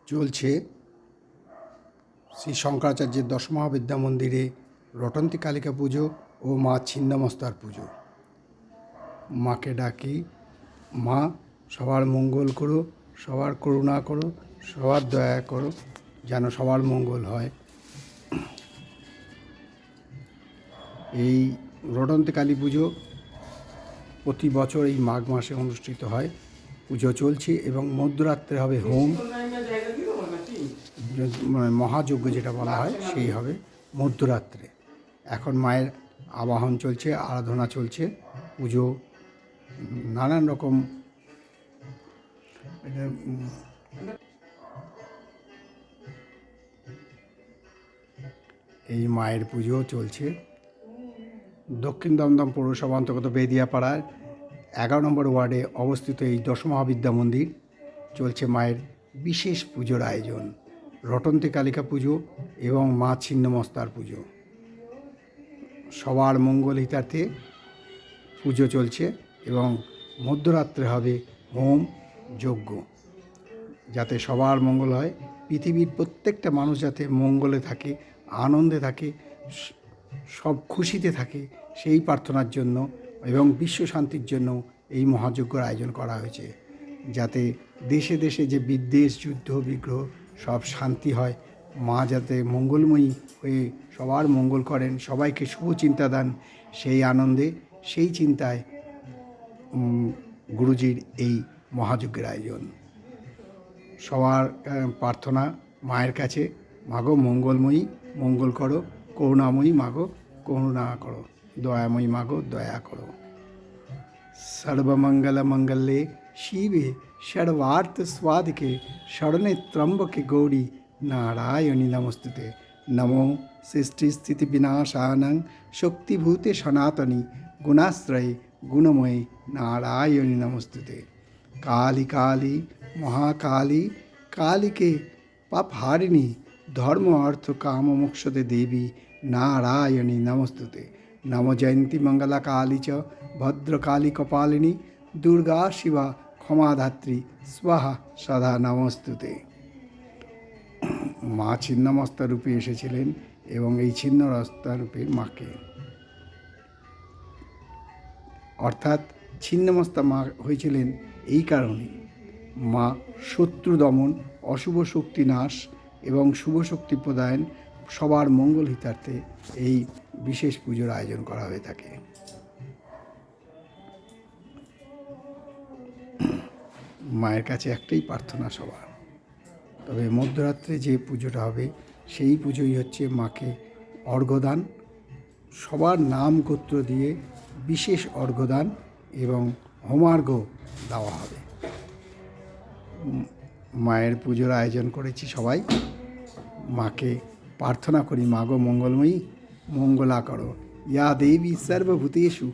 চলছে শ্রী শঙ্করাচার্যের দশমহাবিদ্যা মন্দিরে রটন্তী কালিকা পুজো ও মা ছিন্নমস্তার পুজো। মাকে ডাকি, মা সবার মঙ্গল করো, সবার করুণা করো, সবার দয়া করো, যেন সবার মঙ্গল হয়। এই রটন্তী কালী পুজো প্রতি বছর এই মাঘ মাসে অনুষ্ঠিত হয়। পুজো চলছে এবং মধ্যরাত্রে হবে হোম, মহাযজ্ঞ যেটা বলা হয় সেই হবে মধ্যরাত্রে। এখন মায়ের আবাহন চলছে, আরাধনা চলছে, পুজো নানান রকম এই মায়ের পুজো চলছে। দক্ষিণ দমদম পৌরসভা অন্তর্গত বেদিয়াপাড়ার 11 নম্বর ওয়ার্ডে অবস্থিত এই দশমহাবিদ্যা মন্দির চলছে মায়ের বিশেষ পুজোর আয়োজন, রটন্তী কালিকা পুজো এবং মা ছিন্নমস্তার পুজো। সবার মঙ্গল হিতার্থে পুজো চলছে এবং মধ্যরাত্রে হবে হোম যজ্ঞ, যাতে সবার মঙ্গল হয়, পৃথিবীর প্রত্যেকটা মানুষ যাতে মঙ্গলে থাকে, আনন্দে থাকে, সব খুশিতে থাকে, সেই প্রার্থনার জন্য এবং বিশ্ব শান্তির জন্য এই মহাযজ্ঞর আয়োজন করা হয়েছে, যাতে দেশে দেশে যে বিদ্বেষ, যুদ্ধ, বিগ্রহ সব শান্তি হয়। মা যাতে মঙ্গলময়ী হয়ে সবার মঙ্গল করেন, সবাইকে শুভ চিন্তা দেন, সেই আনন্দে, সেই চিন্তায় গুরুজির এই মহাযজ্ঞের আয়োজন। সবার প্রার্থনা মায়ের কাছে, মাগো মঙ্গলময়ী মঙ্গল করো, করুণাময়ী মাগো করুণা করো, দয়াময়ী মাগো দয়া করো। সর্বমঙ্গল মঙ্গলে শিবে সর্বার্থ স্বাদিকে শরণে ত্রম্বকে গৌরী নারায়ণী নমস্তুতে। নমো সৃষ্টি স্থিতি বিনাশানং শক্তিভূতে সনাতনী গুণাশ্রয়ে গুণময়ী নারায়ণী নমস্তুতে। কালী কালী মহাকালী কালীকে পাপহারিণী ধর্ম অর্থ কাম মোক্ষদে দেবী নারায়ণী নমস্তুতে। নম জয়ন্তী মঙ্গলা কালী চ ভদ্রকালী কপালিনী দুর্গা শিবা ক্ষমাধাত্রী স্বাহা সদা নমস্তুতে। মা ছিন্নমস্তা রূপে এসেছিলেন এবং এই ছিন্নমস্তা রূপে মাকে, অর্থাৎ ছিন্নমস্তা মা হয়েছিলেন এই কারণে, মা শত্রু দমন, অশুভ শক্তি নাশ এবং শুভ শক্তি প্রদান, সবার মঙ্গল হিতার্থে এই বিশেষ পুজোর আয়োজন করা হয়ে থাকে। মায়ের কাছে একটাই প্রার্থনা সবার। তবে মধ্যরাত্রে যে পুজোটা হবে সেই পুজোই হচ্ছে মাকে অর্ঘ্যদান, সবার নাম গোত্র দিয়ে বিশেষ অর্ঘ্যদান এবং হোমার্ঘ্য দেওয়া হবে। মায়ের পুজোর আয়োজন করেছি সবাই। মাকে প্রার্থনা করি, মাগো মঙ্গলময়ী মঙ্গলা করো, ইয়া দেবী সর্বভূতেষু।